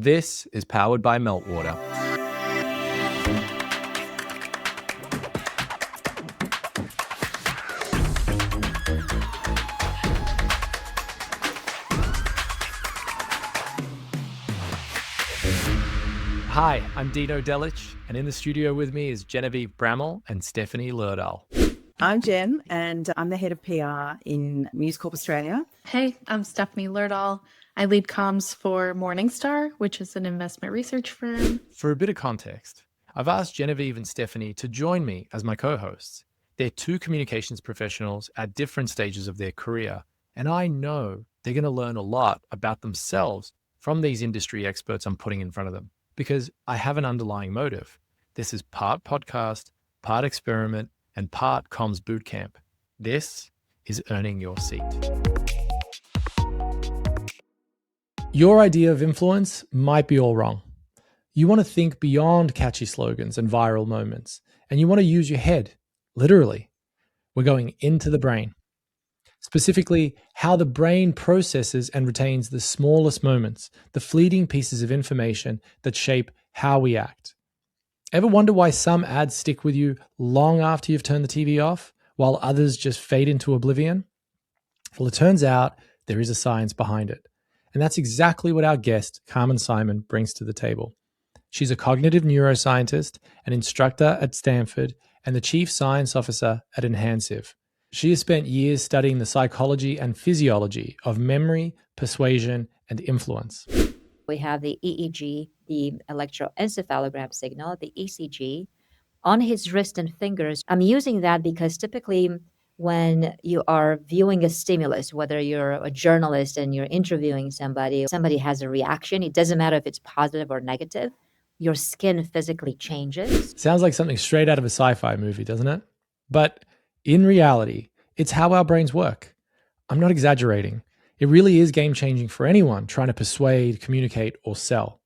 This is powered by Meltwater. Hi, I'm Dino Delich, and in the studio with me is Genevieve Bramall and Stephanie Lerdahl. I'm Jen, and I'm the head of PR in News Corp Australia. Hey, I'm Stephanie Lerdahl. I lead comms for Morningstar, which is an investment research firm. For a bit of context, I've asked Genevieve and Stephanie to join me as my co-hosts. They're two communications professionals at different stages of their career, and I know they're going to learn a lot about themselves from these industry experts I'm putting in front of them, because I have an underlying motive. This is part podcast, part experiment, and part comms bootcamp. This is earning your seat. Your idea of influence might be all wrong. You want to think beyond catchy slogans and viral moments, and you want to use your head, literally. We're going into the brain. Specifically, how the brain processes and retains the smallest moments, the fleeting pieces of information that shape how we act. Ever wonder why some ads stick with you long after you've turned the TV off, while others just fade into oblivion? Well, it turns out there is a science behind it. And that's exactly what our guest, Carmen Simon, brings to the table. She's a cognitive neuroscientist, an instructor at Stanford, and the chief science officer at Enhancive. She has spent years studying the psychology and physiology of memory, persuasion, and influence. We have the EEG, the electroencephalogram signal, the ECG, on his wrist and fingers. I'm using that because typically when you are viewing a stimulus, whether you're a journalist and you're interviewing somebody has a reaction. It doesn't matter if it's positive or negative. Your skin physically changes. Sounds like something straight out of a sci-fi movie, doesn't it? But in reality, it's how our brains work. I'm not exaggerating. It really is game-changing for anyone trying to persuade, communicate, or sell.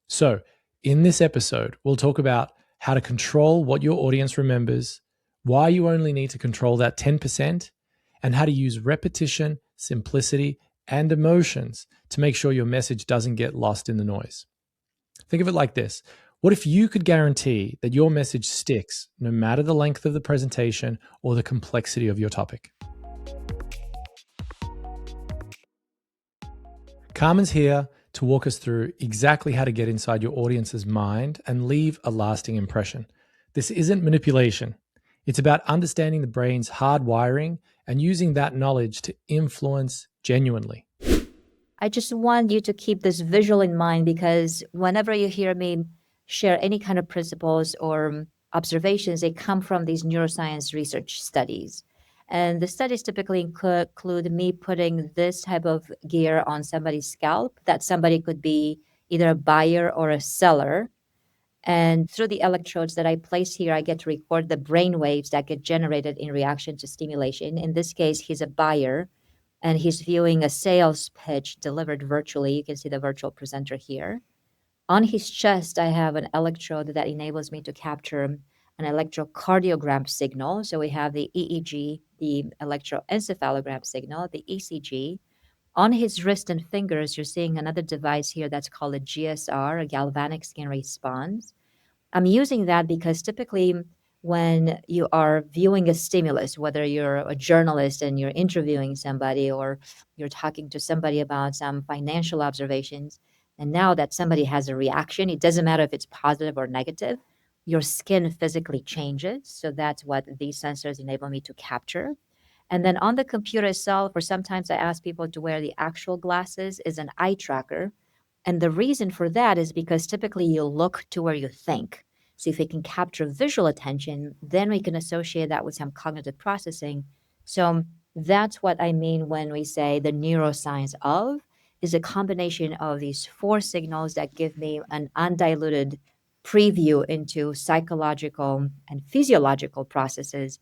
So, in this episode, we'll talk about how to control what your audience remembers, why you only need to control that 10%, and how to use repetition, simplicity, and emotions to make sure your message doesn't get lost in the noise. Think of it like this. What if you could guarantee that your message sticks no matter the length of the presentation or the complexity of your topic? Carmen's here to walk us through exactly how to get inside your audience's mind and leave a lasting impression. This isn't manipulation. It's about understanding the brain's hardwiring and using that knowledge to influence genuinely. I just want you to keep this visual in mind, because whenever you hear me share any kind of principles or observations, they come from these neuroscience research studies. And the studies typically include me putting this type of gear on somebody's scalp, that somebody could be either a buyer or a seller. And through the electrodes that I place here, I get to record the brain waves that get generated in reaction to stimulation. In this case, he's a buyer, and he's viewing a sales pitch delivered virtually. You can see the virtual presenter here. On his chest, I have an electrode that enables me to capture an electrocardiogram signal. So we have the EEG, the electroencephalogram signal, the ECG. On his wrist and fingers, you're seeing another device here that's called a GSR, a galvanic skin response. I'm using that because typically when you are viewing a stimulus, whether you're a journalist and you're interviewing somebody or you're talking to somebody about some financial observations, and now that somebody has a reaction, it doesn't matter if it's positive or negative, your skin physically changes. So that's what these sensors enable me to capture. And then on the computer itself, or sometimes I ask people to wear the actual glasses, is an eye tracker. And the reason for that is because typically you look to where you think. So if we can capture visual attention, then we can associate that with some cognitive processing. So that's what I mean when we say the neuroscience of is a combination of these four signals that give me an undiluted preview into psychological and physiological processes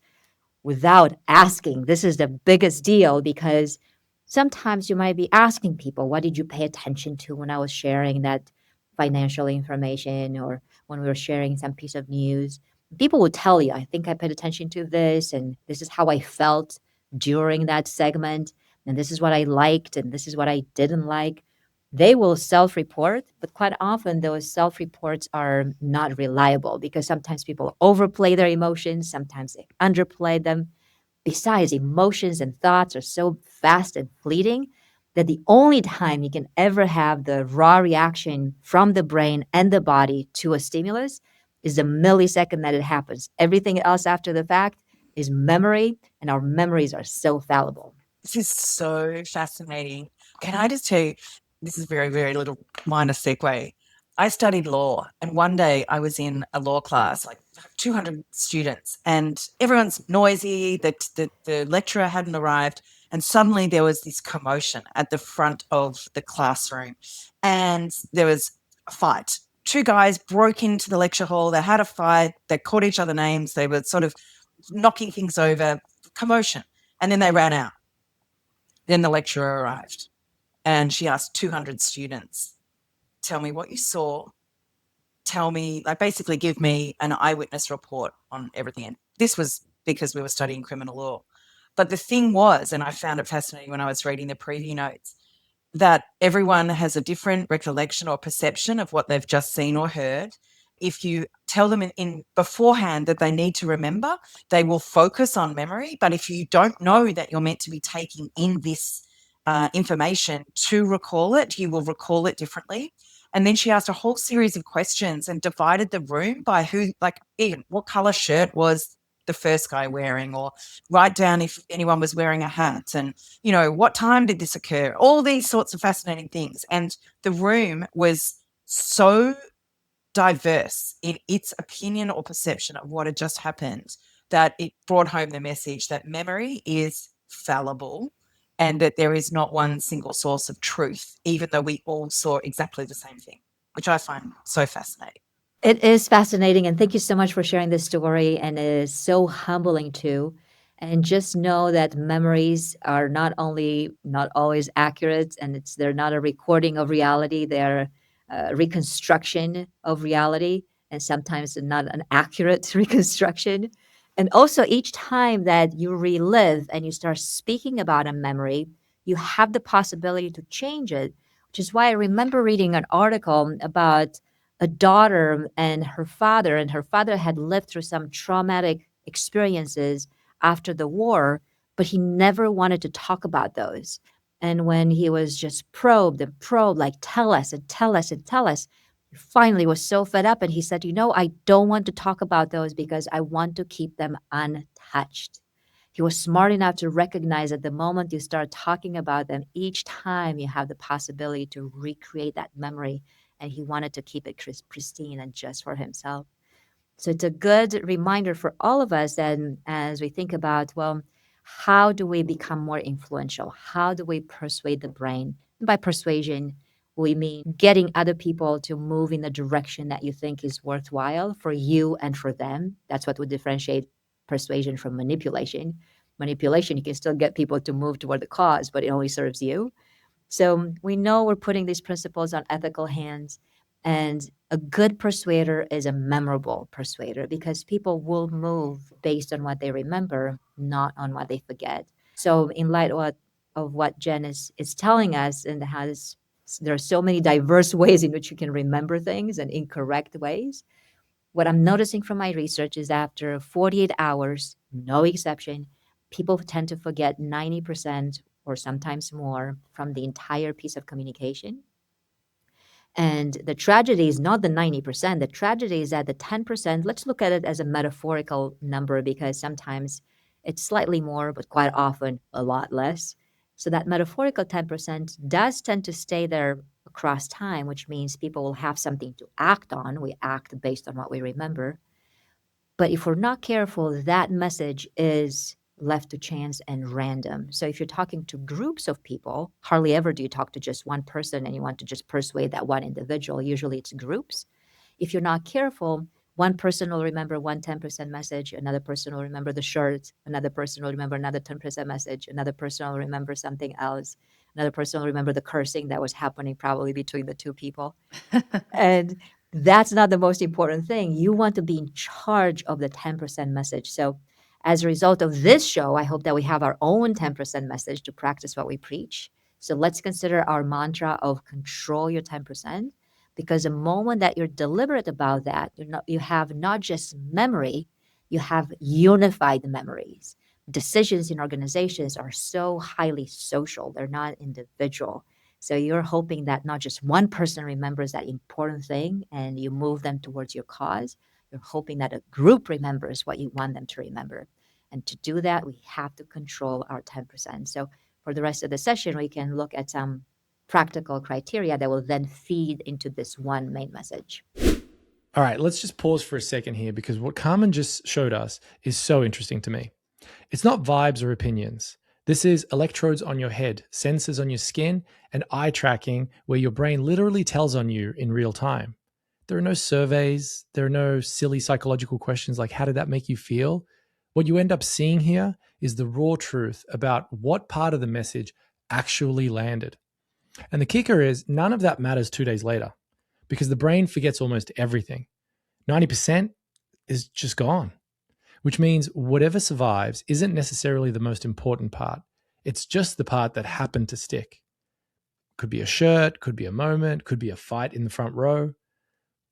without asking. This is the biggest deal, because sometimes you might be asking people, what did you pay attention to when I was sharing that financial information, or when we were sharing some piece of news? People will tell you, I think I paid attention to this, and this is how I felt during that segment, and this is what I liked, and this is what I didn't like. They will self-report, but quite often those self-reports are not reliable because sometimes people overplay their emotions, sometimes they underplay them. Besides, emotions and thoughts are so fast and fleeting that the only time you can ever have the raw reaction from the brain and the body to a stimulus is the millisecond that it happens. Everything else after the fact is memory, and our memories are so fallible. This is so fascinating. Can I just tell you, this is very, very little minor segue. I studied law, and one day I was in a law class, like 200 students, and everyone's noisy. The lecturer hadn't arrived, and suddenly there was this commotion at the front of the classroom, and there was a fight. Two guys broke into the lecture hall. They had a fight. They called each other names. They were sort of knocking things over, commotion, and then they ran out. Then the lecturer arrived and she asked 200 students, tell me what you saw. Tell me, like, basically give me an eyewitness report on everything. And this was because we were studying criminal law. But the thing was, and I found it fascinating when I was reading the preview notes, that everyone has a different recollection or perception of what they've just seen or heard. If you tell them in beforehand that they need to remember, they will focus on memory. But if you don't know that you're meant to be taking in this information to recall it, you will recall it differently. And then she asked a whole series of questions and divided the room by who, like, Ian, what color shirt was the first guy wearing, or write down if anyone was wearing a hat, and what time did this occur, all these sorts of fascinating things. And the room was so diverse in its opinion or perception of what had just happened that it brought home the message that memory is fallible and that there is not one single source of truth, even though we all saw exactly the same thing, which I find so fascinating. It is fascinating, and thank you so much for sharing this story. And it is so humbling too. And just know that memories are not always accurate, and they're not a recording of reality. They're a reconstruction of reality, and sometimes not an accurate reconstruction. And also, each time that you relive and you start speaking about a memory, you have the possibility to change it. Which is why I remember reading an article about a daughter and her father, and her father had lived through some traumatic experiences after the war, but he never wanted to talk about those. And when he was just probed and probed, like, tell us and tell us and tell us, he finally was so fed up and he said, I don't want to talk about those because I want to keep them untouched. He was smart enough to recognize that the moment you start talking about them, each time you have the possibility to recreate that memory, and he wanted to keep it pristine and just for himself. So it's a good reminder for all of us that as we think about, well, how do we become more influential? How do we persuade the brain? And by persuasion, we mean getting other people to move in the direction that you think is worthwhile for you and for them. That's what would differentiate persuasion from manipulation. Manipulation, you can still get people to move toward the cause, but it only serves you. So we know we're putting these principles on ethical hands. And a good persuader is a memorable persuader because people will move based on what they remember, not on what they forget. So in light of what Jen is telling us, and there are so many diverse ways in which you can remember things and incorrect ways. What I'm noticing from my research is after 48 hours, no exception, people tend to forget 90% or sometimes more from the entire piece of communication. And the tragedy is not the 90%. The tragedy is that the 10%, let's look at it as a metaphorical number because sometimes it's slightly more, but quite often a lot less. So that metaphorical 10% does tend to stay there across time, which means people will have something to act on. We act based on what we remember. But if we're not careful, that message is left to chance and random. So if you're talking to groups of people, hardly ever do you talk to just one person and you want to just persuade that one individual. Usually it's groups. If you're not careful, one person will remember one 10% message, another person will remember the shirt, another person will remember another 10% message, another person will remember something else, another person will remember the cursing that was happening probably between the two people. And that's not the most important thing. You want to be in charge of the 10% message. So as a result of this show, I hope that we have our own 10% message to practice what we preach. So let's consider our mantra of control your 10%, because the moment that you're deliberate about that, you have not just memory, you have unified memories. Decisions in organizations are so highly social, they're not individual. So you're hoping that not just one person remembers that important thing and you move them towards your cause. You're hoping that a group remembers what you want them to remember. And to do that, we have to control our 10%. So for the rest of the session, we can look at some practical criteria that will then feed into this one main message. All right, let's just pause for a second here, because what Carmen just showed us is so interesting to me. It's not vibes or opinions. This is electrodes on your head, sensors on your skin, and eye tracking where your brain literally tells on you in real time. There are no surveys. There are no silly psychological questions like, how did that make you feel? What you end up seeing here is the raw truth about what part of the message actually landed. And the kicker is none of that matters 2 days later, because the brain forgets almost everything. 90% is just gone, which means whatever survives isn't necessarily the most important part. It's just the part that happened to stick. Could be a shirt, could be a moment, could be a fight in the front row.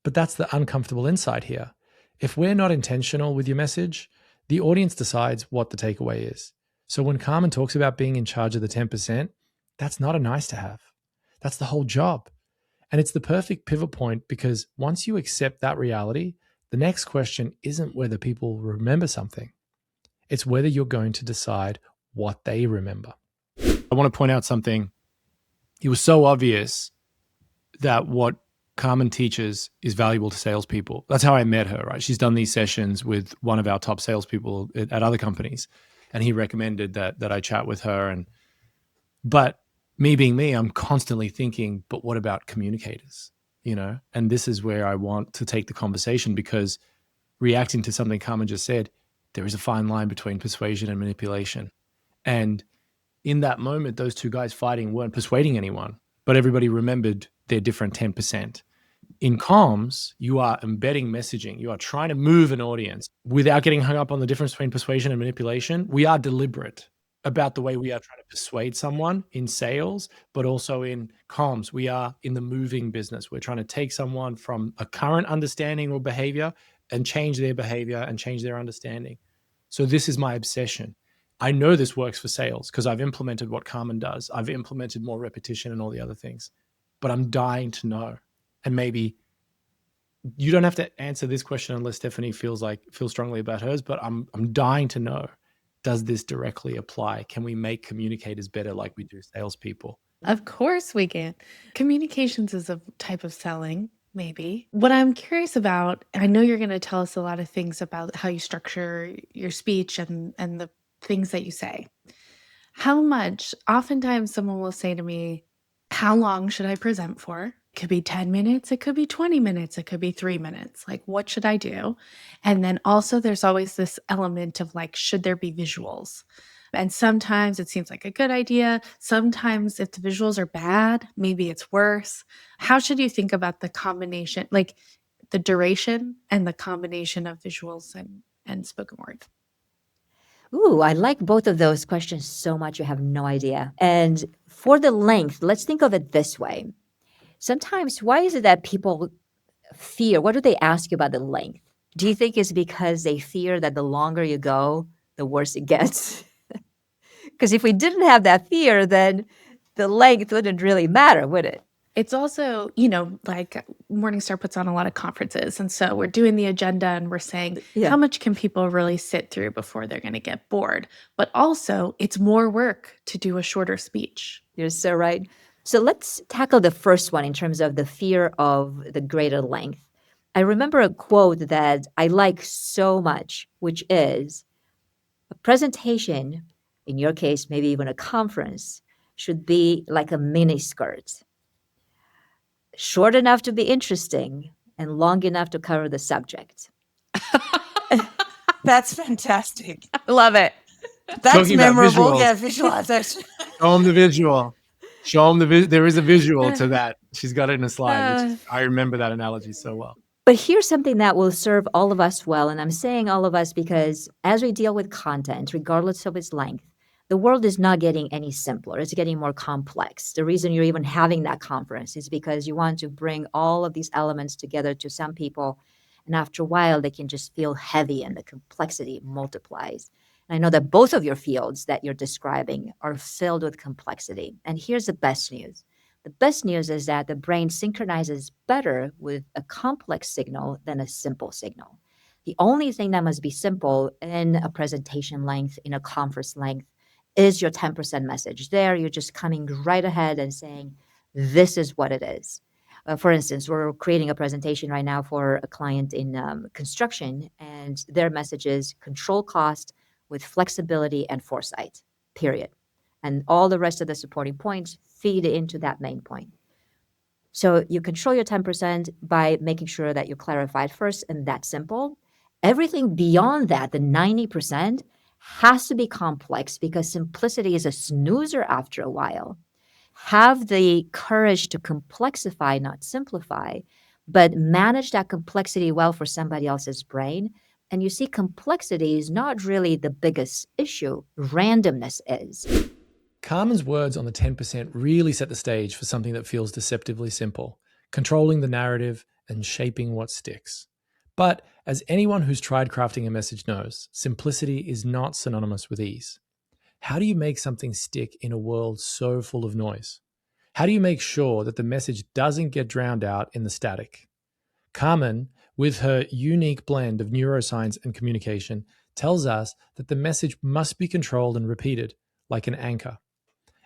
But that's the uncomfortable insight here. If we're not intentional with your message, the audience decides what the takeaway is. So when Carmen talks about being in charge of the 10%, that's not a nice to have. That's the whole job. And it's the perfect pivot point, because once you accept that reality, the next question isn't whether people remember something. It's whether you're going to decide what they remember. I want to point out something. It was so obvious that what Carmen teaches is valuable to salespeople. That's how I met her, right? She's done these sessions with one of our top salespeople at other companies, and he recommended that I chat with her. But me being me, I'm constantly thinking, but what about communicators? And this is where I want to take the conversation, because reacting to something Carmen just said, there is a fine line between persuasion and manipulation. And in that moment, those two guys fighting weren't persuading anyone, but everybody remembered their different 10%. In comms, you are embedding messaging. You are trying to move an audience without getting hung up on the difference between persuasion and manipulation. We are deliberate about the way we are trying to persuade someone in sales, but also in comms. We are in the moving business. We're trying to take someone from a current understanding or behavior and change their behavior and change their understanding. So this is my obsession. I know this works for sales because I've implemented what Carmen does. I've implemented more repetition and all the other things, but I'm dying to know. And maybe you don't have to answer this question unless Stephanie feels strongly about hers, but I'm dying to know. Does this directly apply? Can we make communicators better like we do salespeople? Of course we can. Communications is a type of selling, maybe. What I'm curious about, I know you're going to tell us a lot of things about how you structure your speech and the things that you say. How much, oftentimes someone will say to me, how long should I present for? It could be 10 minutes, it could be 20 minutes, it could be 3 minutes. Like, what should I do? And then also there's always this element of like, should there be visuals? And sometimes it seems like a good idea. Sometimes if the visuals are bad, maybe it's worse. How should you think about the combination, like the duration and the combination of visuals and spoken word? Ooh, I like both of those questions so much, you have no idea. And for the length, let's think of it this way. Sometimes, why is it that people fear? What do they ask you about the length? Do you think it's because they fear that the longer you go, the worse it gets? Because if we didn't have that fear, then the length wouldn't really matter, would it? It's also, like Morningstar puts on a lot of conferences. And so we're doing the agenda and we're saying, how much can people really sit through before they're going to get bored? But also, it's more work to do a shorter speech. You're so right. So let's tackle the first one in terms of the fear of the greater length. I remember a quote that I like so much, which is, a presentation, in your case, maybe even a conference, should be like a mini skirt. Short enough to be interesting and long enough to cover the subject. That's fantastic. I love it. That's Talking about memorable. visuals. Yeah, visualization. Show them the visual. Show them there is a visual to that. She's got it in a slide. I remember that analogy so well. But here's something that will serve all of us well. And I'm saying all of us because as we deal with content, regardless of its length, The world is not getting any simpler. It's getting more complex. The reason you're even having that conference is because you want to bring all of these elements together to some people. And after a while, they can just feel heavy and the complexity multiplies. And I know that both of your fields that you're describing are filled with complexity. And here's the best news. The best news is that the brain synchronizes better with a complex signal than a simple signal. The only thing that must be simple in a presentation length, in a conference length, is your 10% message. There, you're just coming right ahead and saying, this is what it is. For instance, we're creating a presentation right now for a client in construction, and their message is control cost with flexibility and foresight, period. And all the rest of the supporting points feed into that main point. So you control your 10% by making sure that you clarify it first, and that's simple. Everything beyond that, the 90%, has to be complex because simplicity is a snoozer after a while. Have the courage to complexify, not simplify, but manage that complexity well for somebody else's brain. And you see, complexity is not really the biggest issue. Randomness is. Carmen's words on the 10% really set the stage for something that feels deceptively simple, controlling the narrative and shaping what sticks. But as anyone who's tried crafting a message knows, simplicity is not synonymous with ease. How do you make something stick in a world so full of noise? How do you make sure that the message doesn't get drowned out in the static? Carmen, with her unique blend of neuroscience and communication, tells us that the message must be controlled and repeated like an anchor.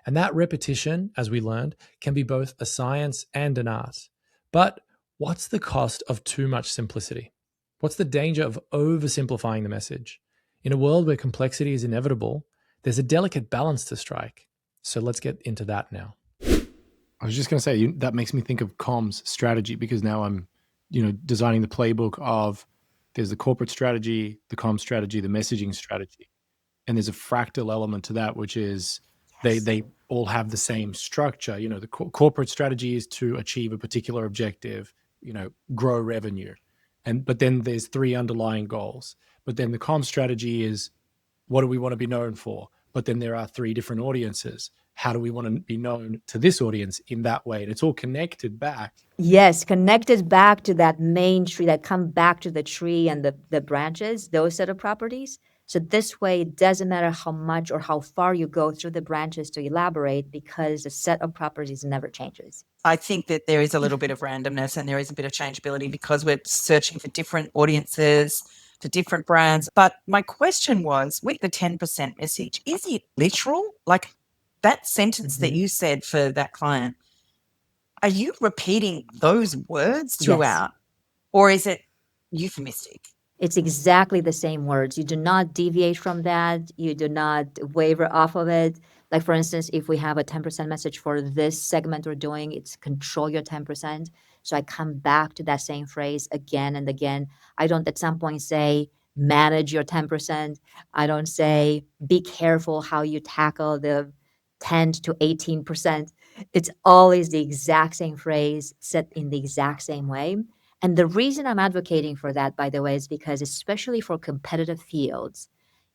And that repetition, as we learned, can be both a science and an art. But what's the cost of too much simplicity? What's the danger of oversimplifying the message? In a world where complexity is inevitable, there's a delicate balance to strike. So let's get into that now. I was just going to say, that makes me think of comms strategy, because now I'm, designing the playbook of, there's the corporate strategy, the comms strategy, the messaging strategy. And there's a fractal element to that, which is they all have the same structure. The corporate strategy is to achieve a particular objective, grow revenue. But then there's 3 underlying goals. But then the comms strategy is, what do we want to be known for? But then there are 3 different audiences. How do we want to be known to this audience in that way? And it's all connected back. Yes, connected back to that main tree, that come back to the tree and the branches, those set of properties. So this way, it doesn't matter how much or how far you go through the branches to elaborate, because the set of properties never changes. I think that there is a little bit of randomness and there is a bit of changeability because we're searching for different audiences, for different brands. But my question was, with the 10% message, is it literal? Like that sentence that you said for that client, are you repeating those words throughout? Yes. Or is it euphemistic? It's exactly the same words. You do not deviate from that. You do not waver off of it. Like, for instance, if we have a 10% message for this segment we're doing, it's control your 10%. So I come back to that same phrase again and again. I don't at some point say, manage your 10%. I don't say, be careful how you tackle the 10 to 18%. It's always the exact same phrase said in the exact same way. And the reason I'm advocating for that, by the way, is because especially for competitive fields,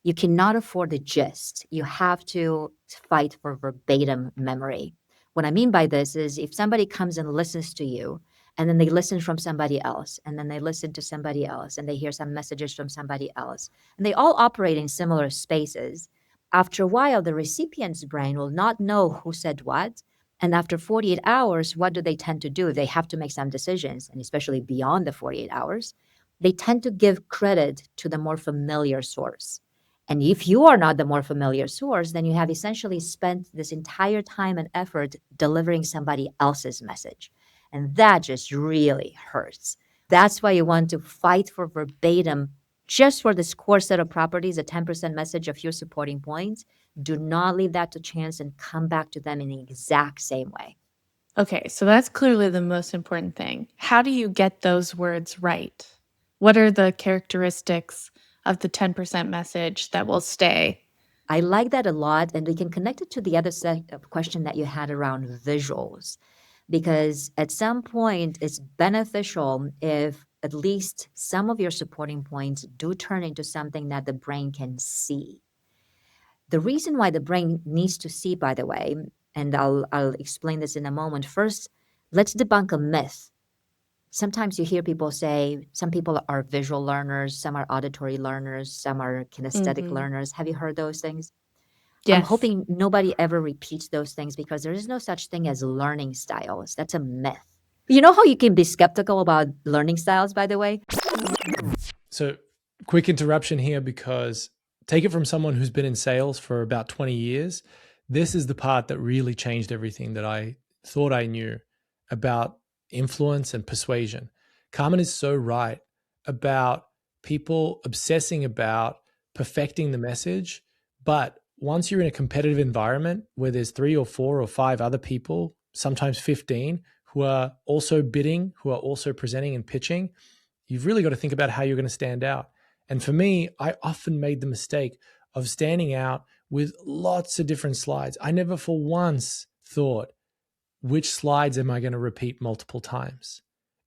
you cannot afford the gist. You have to fight for verbatim memory. What I mean by this is, if somebody comes and listens to you, and then they listen from somebody else, and then they listen to somebody else, and they hear some messages from somebody else, and they all operate in similar spaces, after a while, the recipient's brain will not know who said what. And after 48 hours, what do they tend to do? They have to make some decisions, and especially beyond the 48 hours, they tend to give credit to the more familiar source. And if you are not the more familiar source, then you have essentially spent this entire time and effort delivering somebody else's message. And that just really hurts. That's why you want to fight for verbatim, just for this core set of properties, a 10% message, a few supporting points. Do not leave that to chance and come back to them in the exact same way. Okay, so that's clearly the most important thing. How do you get those words right? What are the characteristics of the 10% message that will stay? I like that a lot, and we can connect it to the other set of question that you had around visuals, because at some point it's beneficial if at least some of your supporting points do turn into something that the brain can see. The reason why the brain needs to see, by the way, and I'll explain this in a moment. First, let's debunk a myth. Sometimes you hear people say some people are visual learners, some are auditory learners, some are kinesthetic learners. Have you heard those things? I'm Yes. hoping nobody ever repeats those things because there is no such thing as learning styles. That's a myth. You know how you can be skeptical about learning styles, by the way? So, quick interruption here, because take it from someone who's been in sales for about 20 years. This is the part that really changed everything that I thought I knew about influence and persuasion. Carmen is so right about people obsessing about perfecting the message. But once you're in a competitive environment where there's 3 or 4 or 5 other people, sometimes 15, who are also bidding, who are also presenting and pitching, you've really got to think about how you're going to stand out. And for me, I often made the mistake of standing out with lots of different slides. I never for once thought, which slides am I going to repeat multiple times?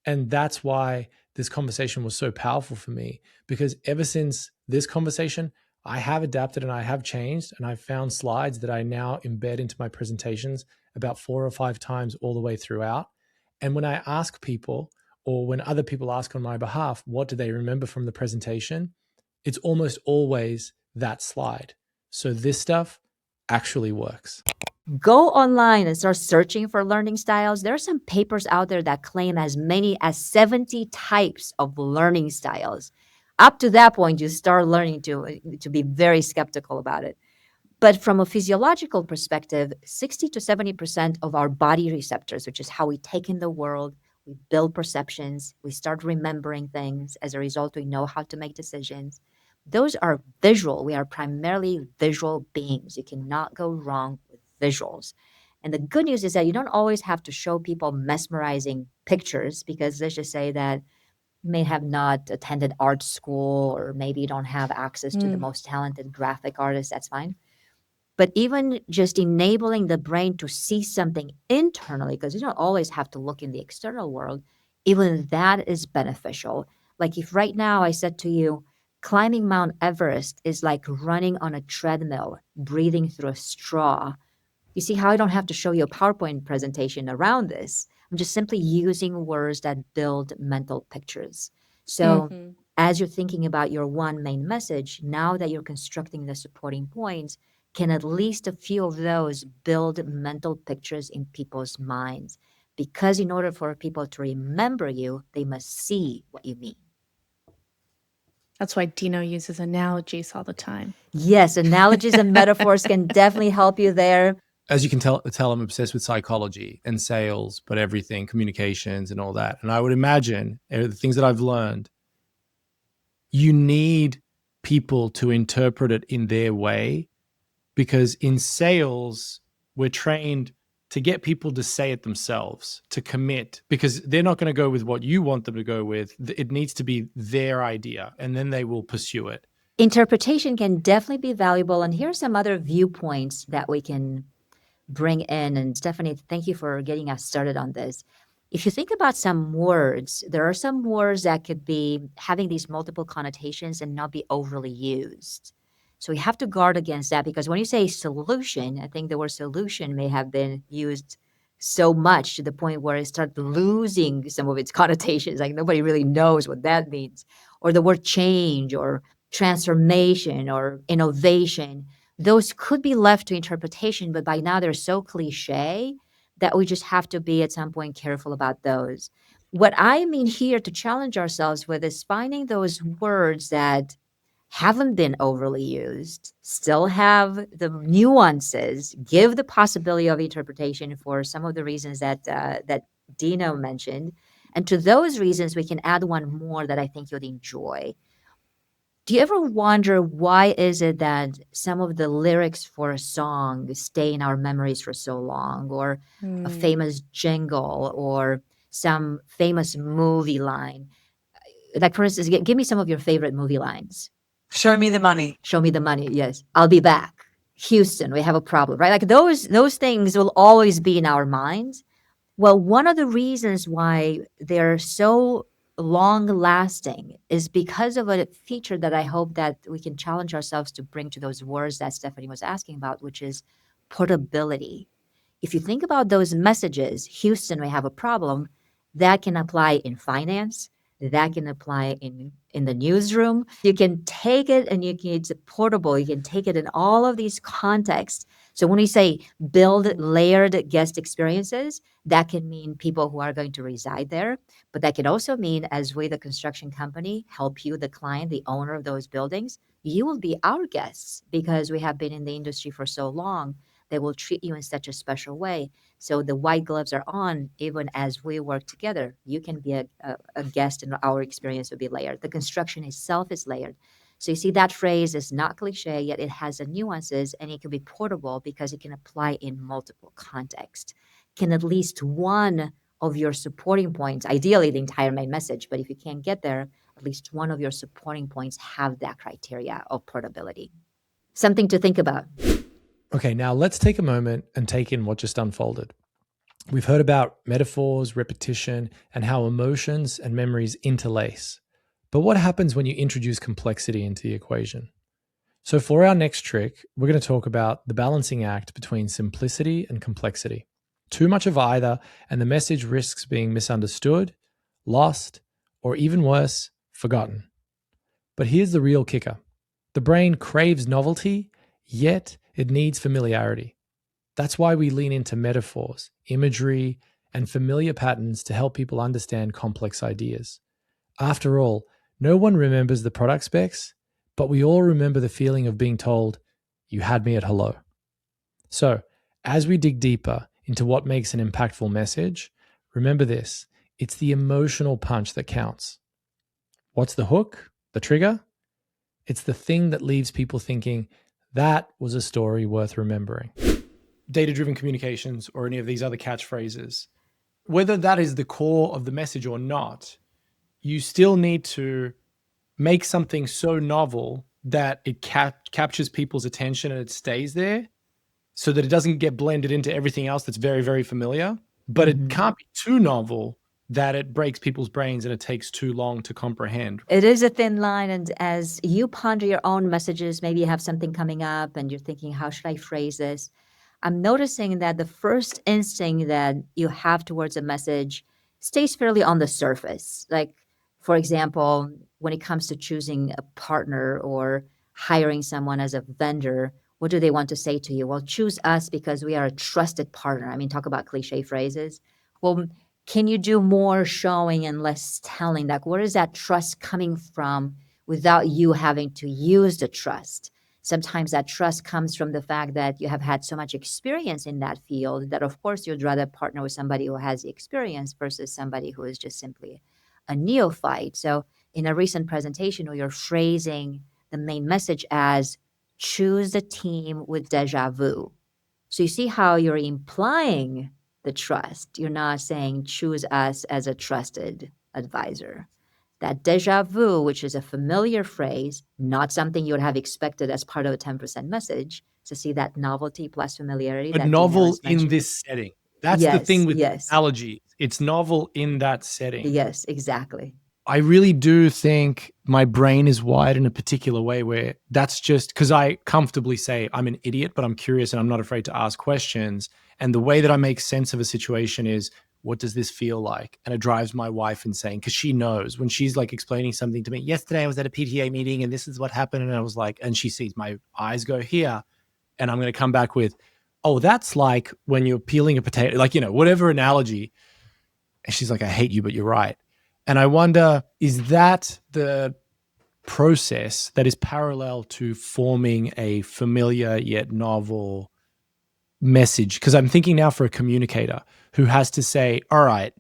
And that's why this conversation was so powerful for me, because ever since this conversation, I have adapted and I have changed, and I've found slides that I now embed into my presentations about 4 or 5 times all the way throughout. And when I ask people, or when other people ask on my behalf, what do they remember from the presentation? It's almost always that slide. So this stuff actually works. Go online and start searching for learning styles. There are some papers out there that claim as many as 70 types of learning styles. Up to that point, you start learning to be very skeptical about it. But from a physiological perspective, 60 to 70% of our body receptors, which is how we take in the world, we build perceptions, we start remembering things. As a result, we know how to make decisions. Those are visual. We are primarily visual beings. You cannot go wrong with visuals. And the good news is that you don't always have to show people mesmerizing pictures, because let's just say that you may have not attended art school, or maybe you don't have access to the most talented graphic artist. That's fine. But even just enabling the brain to see something internally, because you don't always have to look in the external world, even that is beneficial. Like if right now I said to you, climbing Mount Everest is like running on a treadmill, breathing through a straw. You see how I don't have to show you a PowerPoint presentation around this. I'm just simply using words that build mental pictures. So as you're thinking about your one main message, now that you're constructing the supporting points, can at least a few of those build mental pictures in people's minds? Because in order for people to remember you, they must see what you mean. That's why Dino uses analogies all the time. Yes, analogies and metaphors can definitely help you there. As you can tell, I'm obsessed with psychology and sales, but everything, communications and all that. And I would imagine the things that I've learned, you need people to interpret it in their way, because in sales, we're trained to get people to say it themselves, to commit, because they're not going to go with what you want them to go with. It needs to be their idea, and then they will pursue it. Interpretation can definitely be valuable. And here are some other viewpoints that we can bring in. And Stephanie, thank you for getting us started on this. If you think about some words, there are some words that could be having these multiple connotations and not be overly used. So we have to guard against that, because when you say solution, I think the word solution may have been used so much to the point where it starts losing some of its connotations. Like nobody really knows what that means. Or the word change or transformation or innovation. Those could be left to interpretation, but by now they're so cliche that we just have to be at some point careful about those. What I mean here to challenge ourselves with is finding those words that haven't been overly used, still have the nuances, give the possibility of interpretation for some of the reasons that that Dino mentioned. And to those reasons, we can add one more that I think you'd enjoy. Do you ever wonder why is it that some of the lyrics for a song stay in our memories for so long, or a famous jingle, or some famous movie line? Like, for instance, give me some of your favorite movie lines. Show me the money. Show me the money. Yes. I'll be back. Houston, we have a problem, right? Like those things will always be in our minds. Well, one of the reasons why they're so long lasting is because of a feature that I hope that we can challenge ourselves to bring to those words that Stephanie was asking about, which is portability. If you think about those messages, Houston, we have a problem, that can apply in finance, that can apply in the newsroom. You can take it and it's portable. You can take it in all of these contexts. So when we say build layered guest experiences, that can mean people who are going to reside there, but that can also mean, as we, the construction company, help you, the client, the owner of those buildings, you will be our guests because we have been in the industry for so long. They will treat you in such a special way. So the white gloves are on even as we work together. You can be a guest and our experience will be layered. The construction itself is layered. So you see that phrase is not cliche, yet it has the nuances and it can be portable because it can apply in multiple contexts. Can at least one of your supporting points, ideally the entire main message, but if you can't get there, at least one of your supporting points have that criteria of portability. Something to think about. Okay, now let's take a moment and take in what just unfolded. We've heard about metaphors, repetition, and how emotions and memories interlace. But what happens when you introduce complexity into the equation? So for our next trick, we're going to talk about the balancing act between simplicity and complexity. Too much of either, and the message risks being misunderstood, lost, or even worse, forgotten. But here's the real kicker. The brain craves novelty, yet it needs familiarity. That's why we lean into metaphors, imagery, and familiar patterns to help people understand complex ideas. After all, no one remembers the product specs, but we all remember the feeling of being told, "You had me at hello." So, as we dig deeper into what makes an impactful message, remember this: it's the emotional punch that counts. What's the hook? The trigger? It's the thing that leaves people thinking, that was a story worth remembering. Data-driven communications or any of these other catchphrases, whether that is the core of the message or not, you still need to make something so novel that it captures people's attention and it stays there so that it doesn't get blended into everything else that's very, very familiar. But it can't be too novel that it breaks people's brains and it takes too long to comprehend. It is a thin line. And as you ponder your own messages, maybe you have something coming up and you're thinking, how should I phrase this? I'm noticing that the first instinct that you have towards a message stays fairly on the surface. Like, for example, when it comes to choosing a partner or hiring someone as a vendor, what do they want to say to you? Well, choose us because we are a trusted partner. I mean, talk about cliche phrases. Well, can you do more showing and less telling? Like, where is that trust coming from without you having to use the trust? Sometimes that trust comes from the fact that you have had so much experience in that field that, of course, you'd rather partner with somebody who has the experience versus somebody who is just simply a neophyte. So in a recent presentation where you're phrasing the main message as choose the team with déjà vu. So you see how you're implying the trust. You're not saying choose us as a trusted advisor. That déjà vu, which is a familiar phrase, not something you would have expected as part of a 10% message, to see that novelty plus familiarity. But that novel in this setting. That's the thing with analogy. It's novel in that setting. Yes, exactly. I really do think my brain is wired in a particular way where that's just because I comfortably say I'm an idiot, but I'm curious and I'm not afraid to ask questions. And the way that I make sense of a situation is, what does this feel like? And it drives my wife insane because she knows when she's like explaining something to me. Yesterday I was at a PTA meeting and this is what happened. And I was like, and she sees my eyes go here and I'm going to come back with, oh, that's like when you're peeling a potato, like, you know, whatever analogy. And she's like, I hate you, but you're right. And I wonder, is that the process that is parallel to forming a familiar yet novel message? Because I'm thinking now for a communicator who has to say, all right,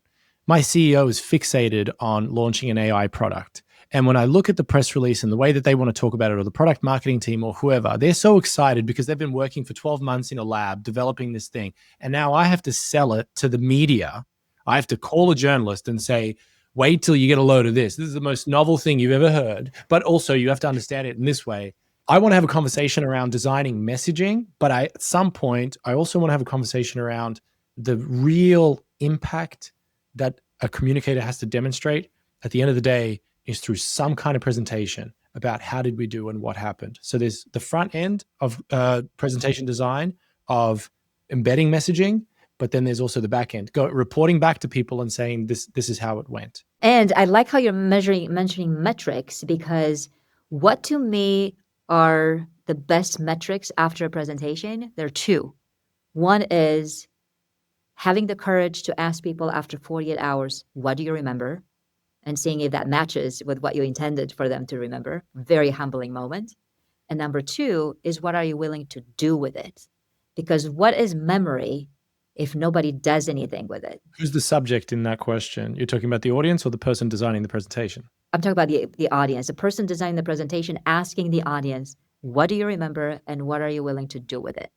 my CEO is fixated on launching an AI product. And when I look at the press release and the way that they want to talk about it, or the product marketing team or whoever, they're so excited because they've been working for 12 months in a lab developing this thing. And now I have to sell it to the media. I have to call a journalist and say, wait till you get a load of this. This is the most novel thing you've ever heard. But also you have to understand it in this way. I want to have a conversation around designing messaging, but at some point, I also want to have a conversation around the real impact that a communicator has to demonstrate at the end of the day is through some kind of presentation about how did we do and what happened. So there's the front end of presentation design of embedding messaging, but then there's also the back end, reporting back to people and saying this is how it went. And I like how you're mentioning metrics, because what to me are the best metrics after a presentation? There are two. One is having the courage to ask people after 48 hours, what do you remember? And seeing if that matches with what you intended for them to remember. Very humbling moment. And number two is, what are you willing to do with it? Because what is memory if nobody does anything with it? Who's the subject in that question? You're talking about the audience or the person designing the presentation? I'm talking about the audience, the person designing the presentation, asking the audience, what do you remember and what are you willing to do with it?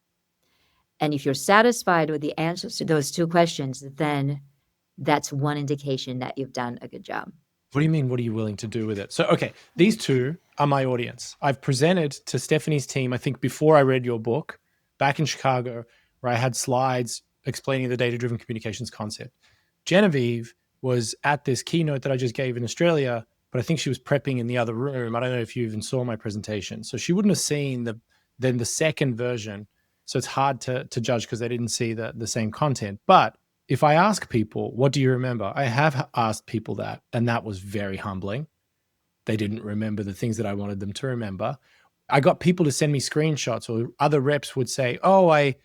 And if you're satisfied with the answers to those two questions, then that's one indication that you've done a good job. What do you mean, what are you willing to do with it? So, okay, these two are my audience. I've presented to Stephanie's team, I think before I read your book, back in Chicago, where I had slides explaining the data-driven communications concept. Genevieve was at this keynote that I just gave in Australia, but I think she was prepping in the other room. I don't know if you even saw my presentation. So she wouldn't have seen the second version. So it's hard to judge because they didn't see the same content. But if I ask people, what do you remember? I have asked people that, and that was very humbling. They didn't remember the things that I wanted them to remember. I got people to send me screenshots, or other reps would say, oh, I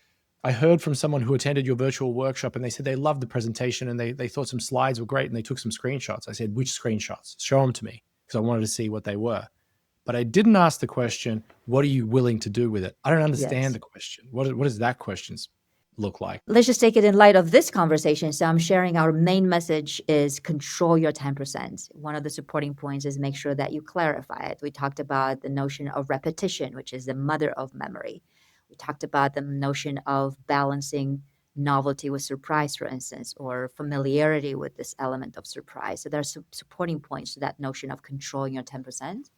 heard from someone who attended your virtual workshop and they said they loved the presentation and they thought some slides were great and they took some screenshots. I said, which screenshots? Show them to me, because I wanted to see what they were. But I didn't ask the question, what are you willing to do with it? I don't understand the question. What does that question look like? Let's just take it in light of this conversation. So I'm sharing our main message is control your 10%. One of the supporting points is make sure that you clarify it. We talked about the notion of repetition, which is the mother of memory. We talked about the notion of balancing novelty with surprise, for instance, or familiarity with this element of surprise. So there's some supporting points to that notion of controlling your 10%.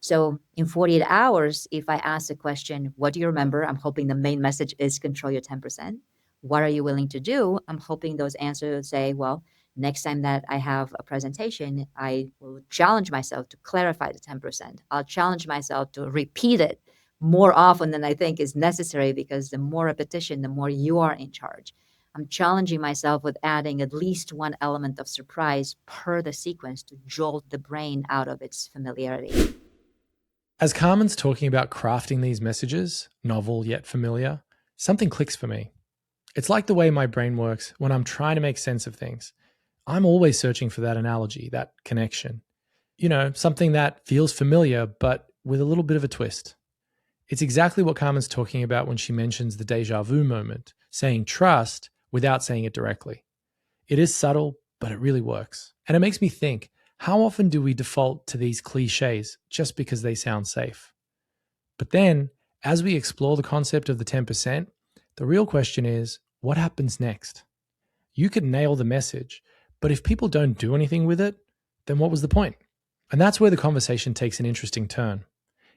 So in 48 hours, if I ask the question, what do you remember? I'm hoping the main message is control your 10%. What are you willing to do? I'm hoping those answers will say, well, next time that I have a presentation, I will challenge myself to clarify the 10%. I'll challenge myself to repeat it more often than I think is necessary, because the more repetition, the more you are in charge. I'm challenging myself with adding at least one element of surprise per the sequence to jolt the brain out of its familiarity. As Carmen's talking about crafting these messages, novel yet familiar, something clicks for me. It's like the way my brain works when I'm trying to make sense of things. I'm always searching for that analogy, that connection. Something that feels familiar, but with a little bit of a twist. It's exactly what Carmen's talking about when she mentions the déjà vu moment, saying trust without saying it directly. It is subtle, but it really works. And it makes me think, how often do we default to these cliches just because they sound safe? But then, as we explore the concept of the 10%, the real question is, what happens next? You could nail the message, but if people don't do anything with it, then what was the point? And that's where the conversation takes an interesting turn.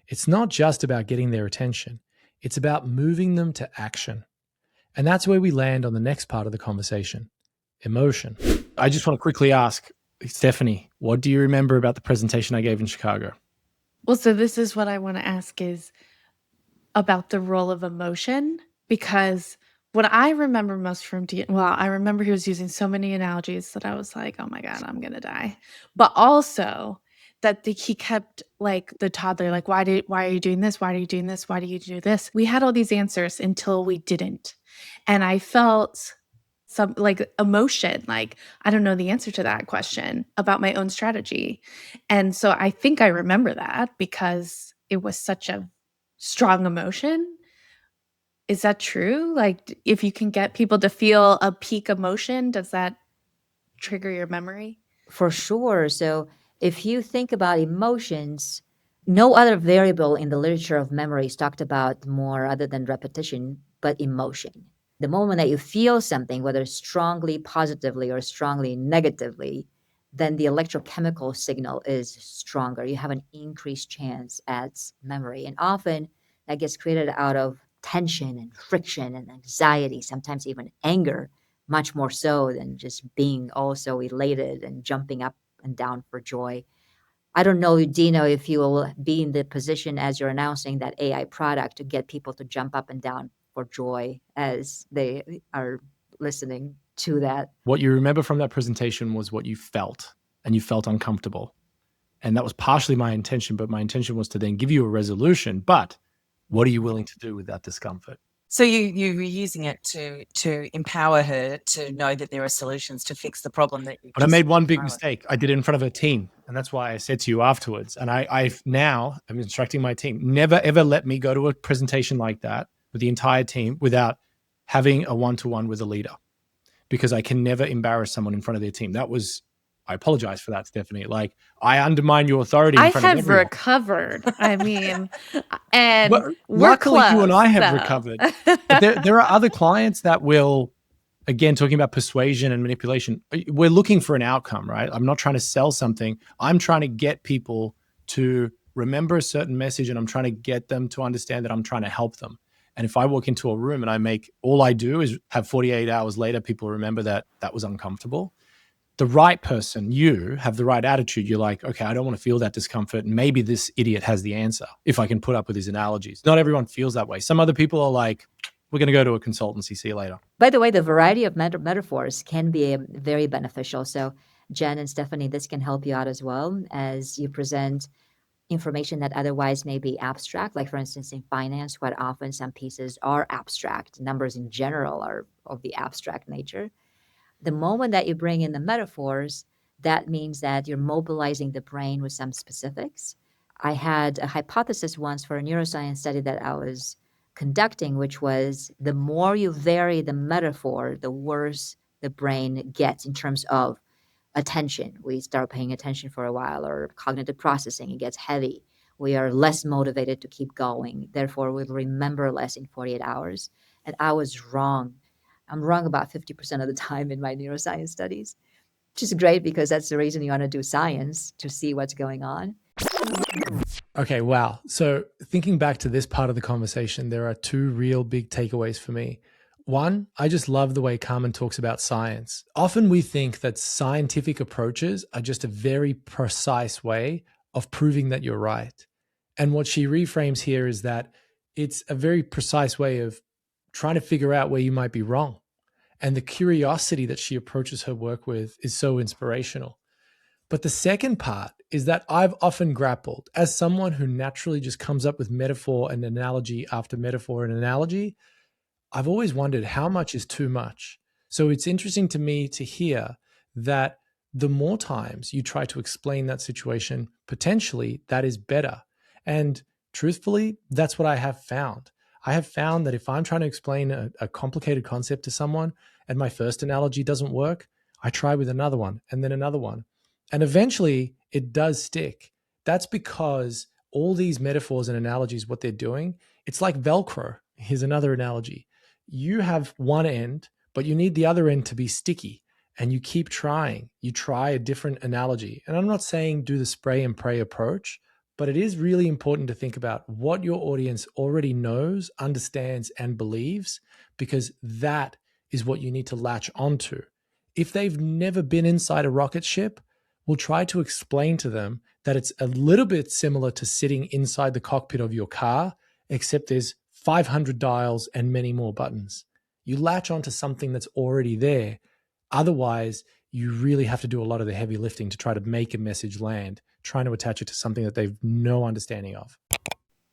It's not just about getting their attention. It's about moving them to action. And that's where we land on the next part of the conversation, emotion. I just want to quickly ask, Stephanie, what do you remember about the presentation I gave in Chicago? Well, so this is what I want to ask is about the role of emotion, because what I remember most from I remember he was using so many analogies that I was like, oh my God, I'm going to die. But also that he kept like the toddler, like, why are you doing this? Why are you doing this? Why do you do this? We had all these answers until we didn't. And I felt some like emotion, like, I don't know the answer to that question about my own strategy. And so I think I remember that because it was such a strong emotion. Is that true? Like, if you can get people to feel a peak emotion, does that trigger your memory? For sure. So if you think about emotions, no other variable in the literature of memory is talked about more other than repetition, but emotion. The moment that you feel something, whether strongly positively or strongly negatively, then the electrochemical signal is stronger. You have an increased chance at memory. And often that gets created out of tension and friction and anxiety, sometimes even anger, much more so than just being also elated and jumping up and down for joy. I don't know, Dino, if you will be in the position as you're announcing that AI product to get people to jump up and down for joy as they are listening to that. What you remember from that presentation was what you felt, and you felt uncomfortable. And that was partially my intention, but my intention was to then give you a resolution. But what are you willing to do with that discomfort? So you were using it to empower her to know that there are solutions to fix the problem that you. But I made one big mistake. I did it in front of her team. And that's why I said to you afterwards. And I'm instructing my team, never, ever let me go to a presentation like that with the entire team without having a one-to-one with a leader, because I can never embarrass someone in front of their team. I apologize for that, Stephanie. Like, I undermine your authority in front of everyone. I have recovered. I mean, and But we're luckily close, you and I have recovered. But there are other clients that will, again, talking about persuasion and manipulation, we're looking for an outcome, right? I'm not trying to sell something. I'm trying to get people to remember a certain message, and I'm trying to get them to understand that I'm trying to help them. And if I walk into a room and all I do is have 48 hours later, people remember that was uncomfortable. The right person, you have the right attitude. You're like, okay, I don't want to feel that discomfort. And maybe this idiot has the answer if I can put up with his analogies. Not everyone feels that way. Some other people are like, we're going to go to a consultancy. See you later. By the way, the variety of metaphors can be very beneficial. So Jen and Stephanie, this can help you out as well as you present information that otherwise may be abstract. Like, for instance, in finance, quite often some pieces are abstract. Numbers in general are of the abstract nature. The moment that you bring in the metaphors, that means that you're mobilizing the brain with some specifics. I had a hypothesis once for a neuroscience study that I was conducting, which was the more you vary the metaphor, the worse the brain gets in terms of attention. We start paying attention for a while, or cognitive processing, it gets heavy. We are less motivated to keep going. Therefore, we'll remember less in 48 hours. And I was wrong. I'm wrong about 50% of the time in my neuroscience studies, which is great because that's the reason you want to do science, to see what's going on. Okay, wow. So thinking back to this part of the conversation, there are two real big takeaways for me. One, I just love the way Carmen talks about science. Often we think that scientific approaches are just a very precise way of proving that you're right. And what she reframes here is that it's a very precise way of trying to figure out where you might be wrong. And the curiosity that she approaches her work with is so inspirational. But the second part is that I've often grappled as someone who naturally just comes up with metaphor and analogy after metaphor and analogy. I've always wondered how much is too much. So it's interesting to me to hear that the more times you try to explain that situation, potentially that is better. And truthfully, that's what I have found. I have found that if I'm trying to explain a complicated concept to someone and my first analogy doesn't work, I try with another one and then another one. And eventually it does stick. That's because all these metaphors and analogies, what they're doing, it's like Velcro. Here's another analogy. You have one end, but you need the other end to be sticky, and you keep trying. You try a different analogy. And I'm not saying do the spray and pray approach, but it is really important to think about what your audience already knows, understands, and believes, because that is what you need to latch onto. If they've never been inside a rocket ship, we'll try to explain to them that it's a little bit similar to sitting inside the cockpit of your car, except there's 500 dials and many more buttons. You latch onto something that's already there. Otherwise, you really have to do a lot of the heavy lifting to try to make a message land, trying to attach it to something that they've no understanding of.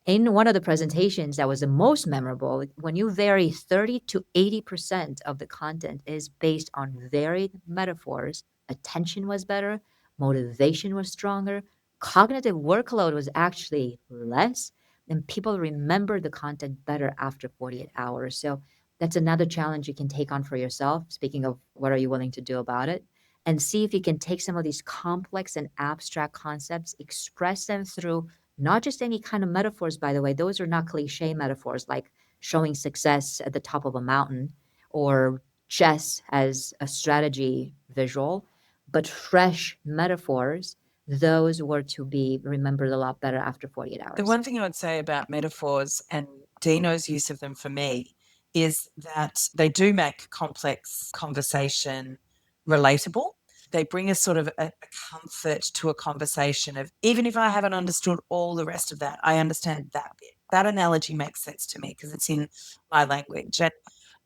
In one of the presentations that was the most memorable, when you vary 30 to 80% of the content is based on varied metaphors, attention was better, motivation was stronger, cognitive workload was actually less, and people remember the content better after 48 hours. So that's another challenge you can take on for yourself. Speaking of what are you willing to do about it, and see if you can take some of these complex and abstract concepts, express them through not just any kind of metaphors, by the way. Those are not cliche metaphors like showing success at the top of a mountain or chess as a strategy visual, but fresh metaphors. Those were to be remembered a lot better after 48 hours. The one thing I would say about metaphors and Dino's use of them for me is that they do make complex conversation relatable. they bring a sort of a comfort to a conversation of, even if I haven't understood all the rest of that, I understand that bit. That analogy makes sense to me because it's in my language.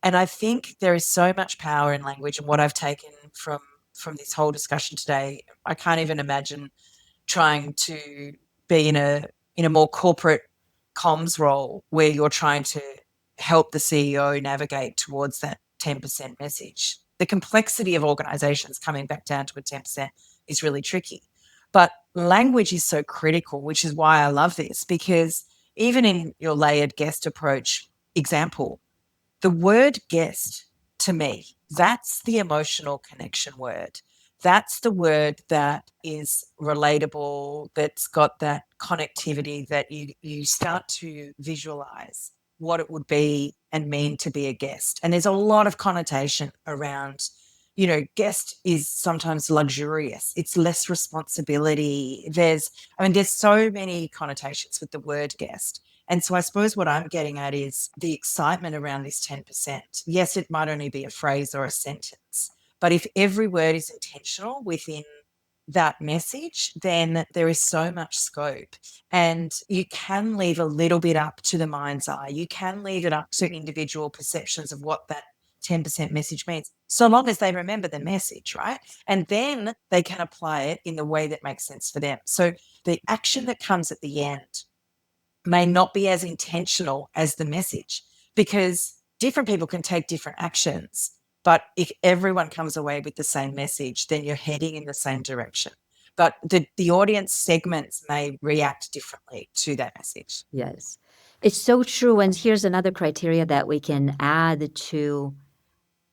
And I think there is so much power in language, and what I've taken from this whole discussion today, I can't even imagine trying to be in a more corporate comms role where you're trying to help the CEO navigate towards that 10% message. The complexity of organizations coming back down to a 10% is really tricky. But language is so critical, which is why I love this, because even in your layered guest approach example, the word guest, to me, that's the emotional connection word. That's the word that is relatable, that's got that connectivity that you start to visualize what it would be and mean to be a guest. And there's a lot of connotation around, guest is sometimes luxurious. It's less responsibility. There's so many connotations with the word guest. And so I suppose what I'm getting at is the excitement around this 10%. Yes, it might only be a phrase or a sentence, but if every word is intentional within that message, then there is so much scope. And you can leave a little bit up to the mind's eye. You can leave it up to individual perceptions of what that 10% message means, so long as they remember the message, right? And then they can apply it in the way that makes sense for them. So the action that comes at the end may not be as intentional as the message, because different people can take different actions. But if everyone comes away with the same message, then you're heading in the same direction. But the audience segments may react differently to that message. Yes, it's so true. And here's another criteria that we can add to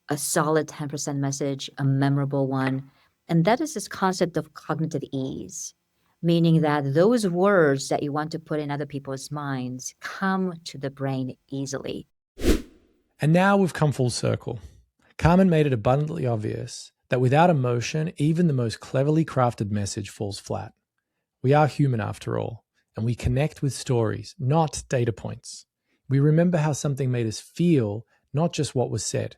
a solid 10% message, a memorable one. And that is this concept of cognitive ease, meaning that those words that you want to put in other people's minds come to the brain easily. And now we've come full circle. Carmen made it abundantly obvious that without emotion, even the most cleverly crafted message falls flat. We are human after all, and we connect with stories, not data points. We remember how something made us feel, not just what was said.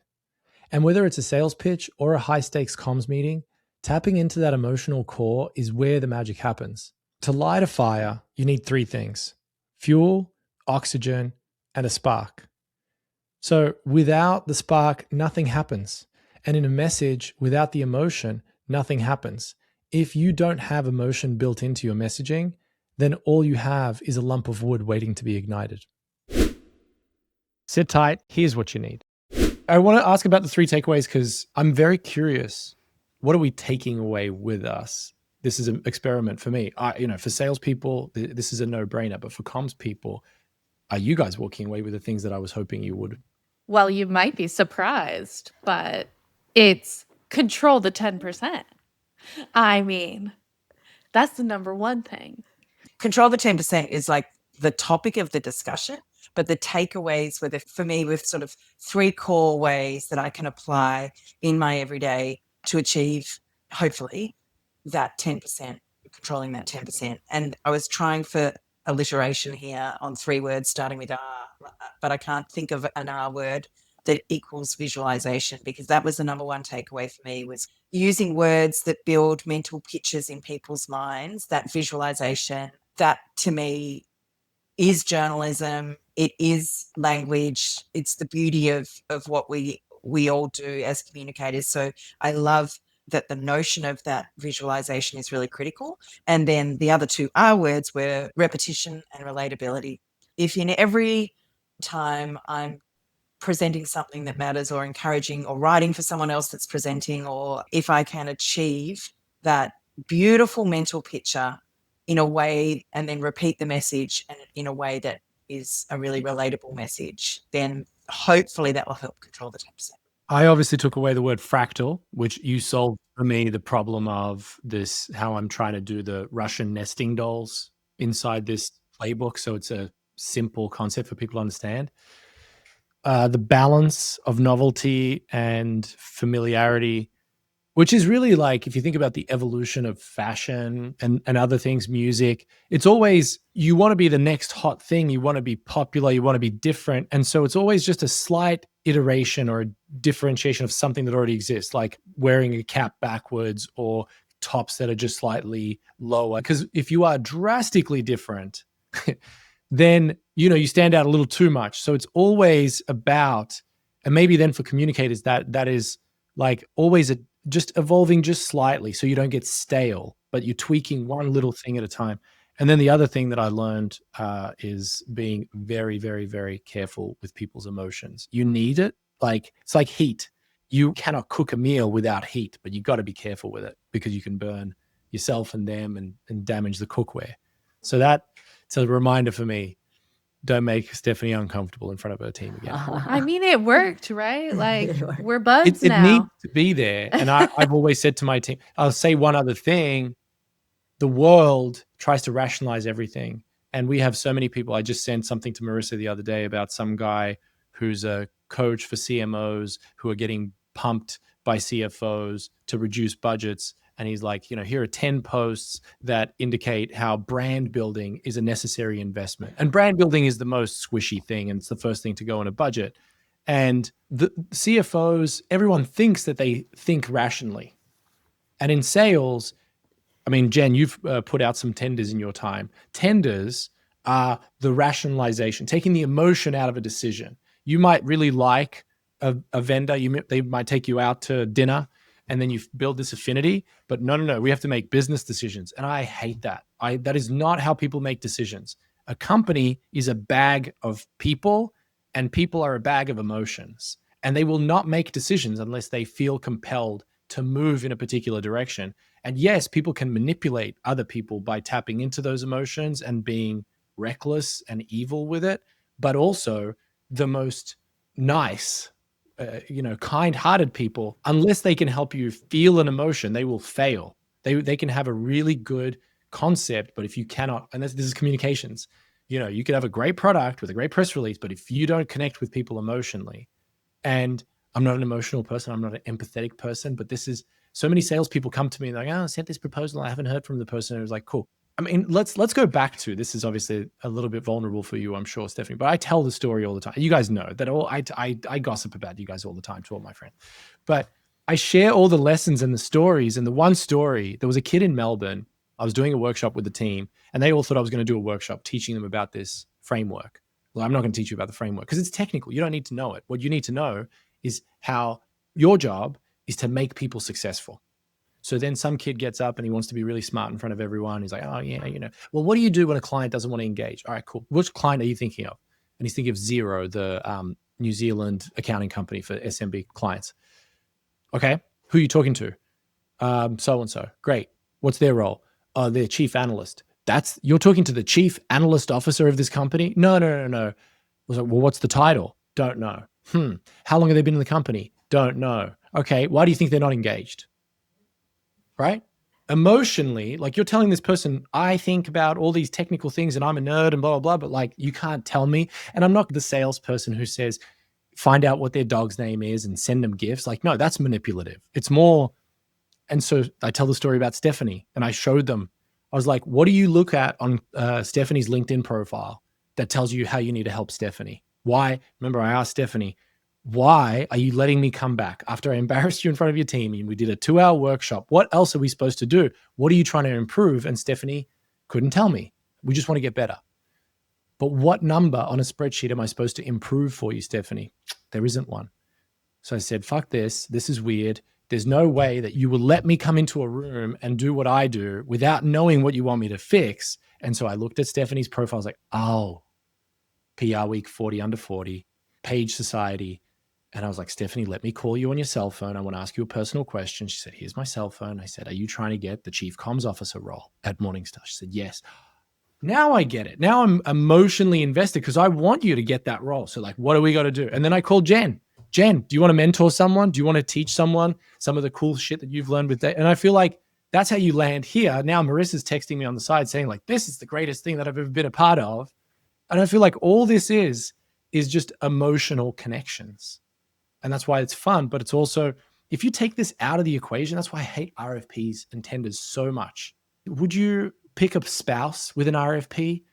And whether it's a sales pitch or a high-stakes comms meeting, tapping into that emotional core is where the magic happens. To light a fire, you need 3 things: fuel, oxygen, and a spark. So without the spark, nothing happens. And in a message, without the emotion, nothing happens. If you don't have emotion built into your messaging, then all you have is a lump of wood waiting to be ignited. Sit tight. Here's what you need. I want to ask about the 3 takeaways because I'm very curious. What are we taking away with us? This is an experiment for me. For salespeople, this is a no-brainer. But for comms people, are you guys walking away with the things that I was hoping you would? Well, you might be surprised, but it's control the 10%. I mean, that's the number one thing. Control the 10% is like the topic of the discussion, but the takeaways were, for me, with sort of 3 core ways that I can apply in my everyday to achieve, hopefully, that 10%, controlling that 10%. And I was trying for alliteration here on 3 words starting with R, but I can't think of an R word that equals visualization, because that was the number one takeaway for me, was using words that build mental pictures in people's minds. That visualization, that to me is journalism. It is language. It's the beauty of what we all do as communicators. So I love that the notion of that visualization is really critical. And then the other 2 R words were repetition and relatability. If in every time I'm presenting something that matters, or encouraging, or writing for someone else that's presenting, or if I can achieve that beautiful mental picture in a way and then repeat the message and in a way that is a really relatable message, then hopefully that will help control the 10%. I obviously took away the word fractal, which you solved for me the problem of this, how I'm trying to do the Russian nesting dolls inside this playbook. So it's a simple concept for people to understand. The balance of novelty and familiarity which is really like, if you think about the evolution of fashion and other things, music, it's always, you want to be the next hot thing. You want to be popular. You want to be different. And so it's always just a slight iteration or a differentiation of something that already exists, like wearing a cap backwards or tops that are just slightly lower. Because if you are drastically different, then, you stand out a little too much. So it's always about, and maybe then for communicators, that is like always just evolving just slightly so you don't get stale, but you're tweaking one little thing at a time. And then the other thing that I learned is being very, very, very careful with people's emotions. You need it. Like, it's like heat. You cannot cook a meal without heat, but you got to be careful with it because you can burn yourself and them and damage the cookware. So it's a reminder for me. Don't make Stephanie uncomfortable in front of her team again. I mean, it worked, right? Like, we're buds It now. needs to be there. And I've always said to my team, I'll say one other thing. The world tries to rationalize everything. And we have so many people. I just sent something to Marissa the other day about some guy who's a coach for CMOs who are getting pumped by CFOs to reduce budgets. And he's like, here are 10 posts that indicate how brand building is a necessary investment. And brand building is the most squishy thing. And it's the first thing to go in a budget. And the CFOs, everyone thinks that they think rationally. And in sales, I mean, Jen, you've put out some tenders in your time. Tenders are the rationalization, taking the emotion out of a decision. You might really like a vendor. They might take you out to dinner, and then you build this affinity. But no, we have to make business decisions. And I hate that. That is not how people make decisions. A company is a bag of people, and people are a bag of emotions. And they will not make decisions unless they feel compelled to move in a particular direction. And yes, people can manipulate other people by tapping into those emotions and being reckless and evil with it. But also the most nice, kind-hearted people, unless they can help you feel an emotion, they will fail. They can have a really good concept, but if you cannot, and this is communications, you could have a great product with a great press release, but if you don't connect with people emotionally, and I'm not an emotional person, I'm not an empathetic person, but this is, so many salespeople come to me and they're like, I sent this proposal, I haven't heard from the person. It was like, cool. I mean, let's go back to, this is obviously a little bit vulnerable for you, I'm sure, Stephanie, but I tell the story all the time. You guys know that I gossip about you guys all the time to all my friends, but I share all the lessons and the stories. And the one story, there was a kid in Melbourne, I was doing a workshop with the team, and they all thought I was going to do a workshop teaching them about this framework. Well, I'm not going to teach you about the framework because it's technical. You don't need to know it. What you need to know is how your job is to make people successful. So then some kid gets up and he wants to be really smart in front of everyone. He's like, oh yeah, well, what do you do when a client doesn't want to engage? All right, cool. Which client are you thinking of? And he's thinking of Xero, the New Zealand accounting company for SMB clients. Okay, who are you talking to? So-and-so. Great. What's their role? They're chief analyst. You're talking to the chief analyst officer of this company? No. I was like, well, what's the title? Don't know. How long have they been in the company? Don't know. Okay, why do you think they're not engaged? Right? Emotionally, like you're telling this person, I think about all these technical things and I'm a nerd and blah, blah, blah, but like you can't tell me. And I'm not the salesperson who says, find out what their dog's name is and send them gifts. Like, no, that's manipulative. It's more. And so I tell the story about Stephanie and I showed them. I was like, what do you look at on Stephanie's LinkedIn profile that tells you how you need to help Stephanie? Why? Remember, I asked Stephanie, why are you letting me come back after I embarrassed you in front of your team and we did a 2-hour workshop? What else are we supposed to do? What are you trying to improve? And Stephanie couldn't tell me. We just want to get better. But what number on a spreadsheet am I supposed to improve for you, Stephanie? There isn't one. So I said, fuck this. This is weird. There's no way that you will let me come into a room and do what I do without knowing what you want me to fix. And so I looked at Stephanie's profile. I was like, oh, PR week 40 under 40, Page Society. And I was like, Stephanie, let me call you on your cell phone. I want to ask you a personal question. She said, here's my cell phone. I said, are you trying to get the chief comms officer role at Morningstar? She said, yes. Now I get it. Now I'm emotionally invested because I want you to get that role. So like, what do we got to do? And then I called Jen. Jen, do you want to mentor someone? Do you want to teach someone some of the cool shit that you've learned with that? And I feel like that's how you land here. Now Marissa's texting me on the side saying like, this is the greatest thing that I've ever been a part of. And I feel like all this is just emotional connections. And that's why it's fun, but it's also, If you take this out of the equation, that's why I hate RFPs and tenders so much. Would you pick a spouse with an RFP?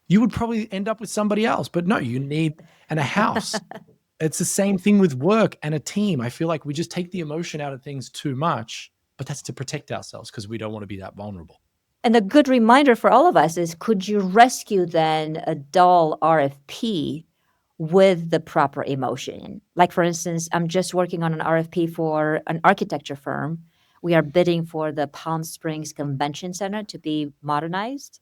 You would probably end up with somebody else, but no, you need a house. It's the same thing with work and a team. I feel like we just take the emotion out of things too much, but that's to protect ourselves because we don't want to be that vulnerable. And a good reminder for all of us is, could you rescue then a dull RFP with the proper emotion? Like, for instance, I'm just working on an RFP for an architecture firm. We are bidding for the Palm Springs Convention Center to be modernized.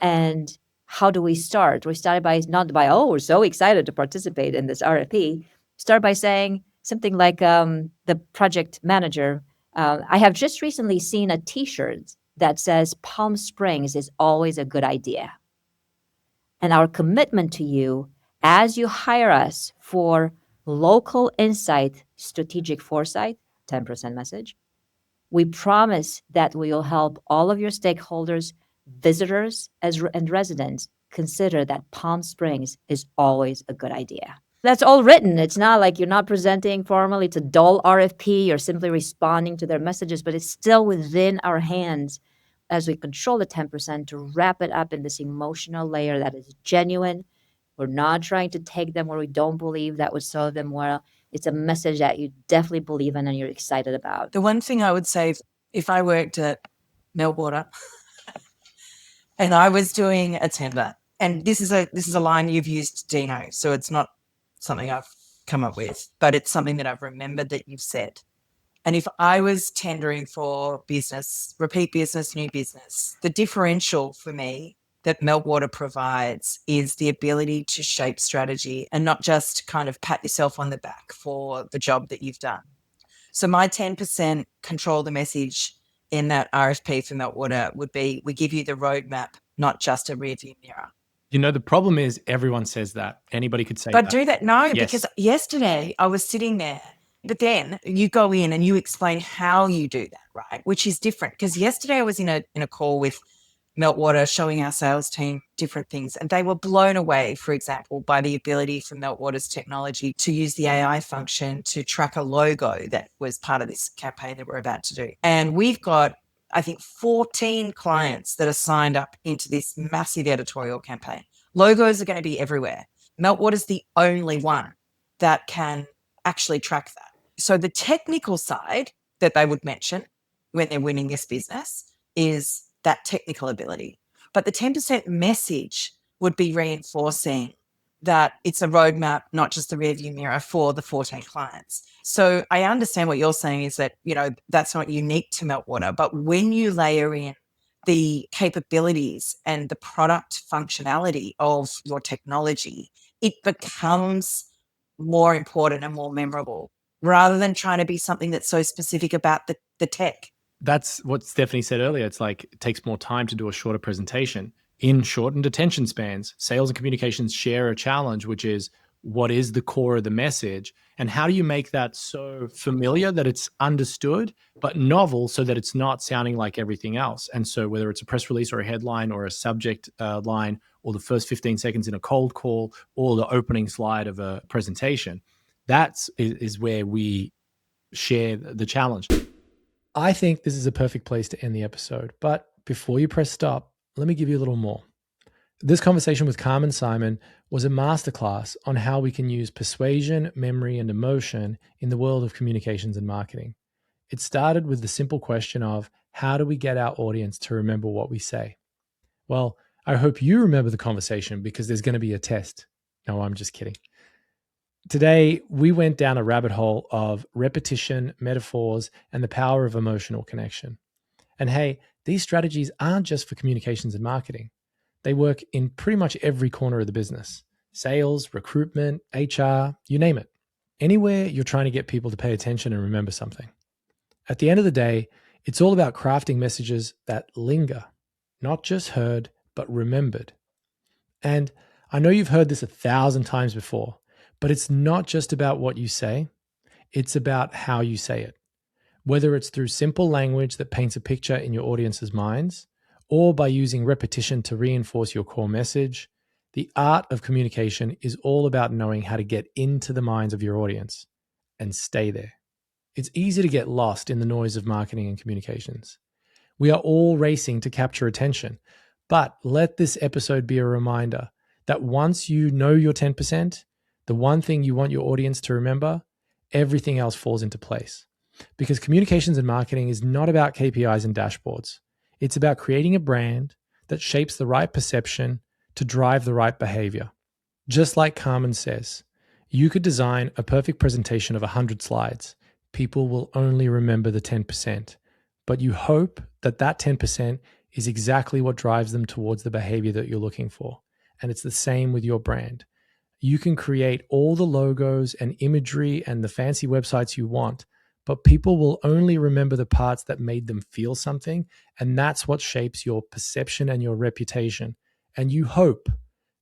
And how do we start? We started by not by, oh, we're so excited to participate in this RFP. Start by saying something like, the project manager, I have just recently seen a T-shirt that says Palm Springs is always a good idea. And our commitment to you as you hire us for local insight, strategic foresight, 10% message, we promise that we will help all of your stakeholders, visitors, and residents consider that Palm Springs is always a good idea. That's all written. It's not like you're not presenting formally. It's a dull RFP. You're simply responding to their messages, but it's still within our hands as we control the 10% to wrap it up in this emotional layer that is genuine. We're not trying to take them where we don't believe that would serve them well. It's a message that you definitely believe in and you're excited about. The one thing I would say, if I worked at Meltwater and I was doing a tender, and this is a line you've used, Dino, so it's not something I've come up with, but it's something that I've remembered that you've said. And if I was tendering for business, repeat business, new business, the differential for me that Meltwater provides is the ability to shape strategy and not just kind of pat yourself on the back for the job that you've done. So my 10% control the message in that RFP for Meltwater would be, we give you the roadmap, not just a rearview mirror. You know, the problem is everyone says that. Anybody could say But that. do that. No, Yes. because yesterday I was sitting there, but then you go in and you explain how you do that, right? Which is different. Because yesterday I was in a call with Meltwater showing our sales team different things, and they were blown away, for example, by the ability for Meltwater's technology to use the AI function to track a logo that was part of this campaign that we're about to do. And we've got, I think, 14 clients that are signed up into this massive editorial campaign. Logos are going to be everywhere. Meltwater's the only one that can actually track that. So the technical side that they would mention when they're winning this business is that technical ability. But the 10% message would be reinforcing that it's a roadmap, not just the rearview mirror for the 14 clients. So I understand what you're saying is that, you know, that's not unique to Meltwater, but when you layer in the capabilities and the product functionality of your technology, it becomes more important and more memorable rather than trying to be something that's so specific about the tech. That's what Stephanie said earlier. It's like it takes more time to do a shorter presentation. In shortened attention spans, sales and communications share a challenge, which is, what is the core of the message? And how do you make that so familiar that it's understood, but novel so that it's not sounding like everything else? And so whether it's a press release or a headline or a subject line or the first 15 seconds in a cold call or the opening slide of a presentation, that is where we share the challenge. I think this is a perfect place to end the episode. But before you press stop, let me give you a little more. This conversation with Carmen Simon was a masterclass on how we can use persuasion, memory, and emotion in the world of communications and marketing. It started with the simple question of, how do we get our audience to remember what we say? Well, I hope you remember the conversation because there's going to be a test. No, I'm just kidding. Today, we went down a rabbit hole of repetition, metaphors, and the power of emotional connection. And hey, these strategies aren't just for communications and marketing. They work in pretty much every corner of the business. Sales, recruitment, HR, you name it. Anywhere you're trying to get people to pay attention and remember something. At the end of the day, it's all about crafting messages that linger, not just heard, but remembered. And I know you've heard this 1,000 times before, but it's not just about what you say, it's about how you say it. Whether it's through simple language that paints a picture in your audience's minds, or by using repetition to reinforce your core message, the art of communication is all about knowing how to get into the minds of your audience and stay there. It's easy to get lost in the noise of marketing and communications. We are all racing to capture attention, but let this episode be a reminder that once you know your 10%, the one thing you want your audience to remember, everything else falls into place. Because communications and marketing is not about KPIs and dashboards. It's about creating a brand that shapes the right perception to drive the right behavior. Just like Carmen says, you could design a perfect presentation of 100 slides. People will only remember the 10%, but you hope that that 10% is exactly what drives them towards the behavior that you're looking for. And it's the same with your brand. You can create all the logos and imagery and the fancy websites you want, but people will only remember the parts that made them feel something. And that's what shapes your perception and your reputation. And you hope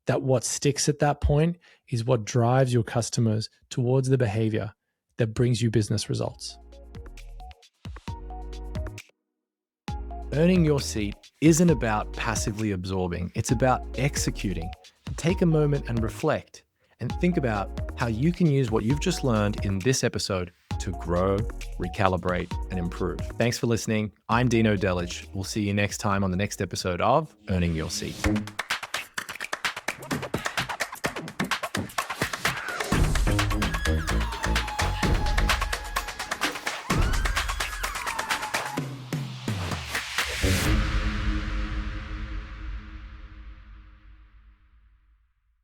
that what sticks at that point is what drives your customers towards the behavior that brings you business results. Earning your seat isn't about passively absorbing. It's about executing. Take a moment and reflect and think about how you can use what you've just learned in this episode to grow, recalibrate, and improve. Thanks for listening. I'm Dino Delich. We'll see you next time on the next episode of Earning Your Seat.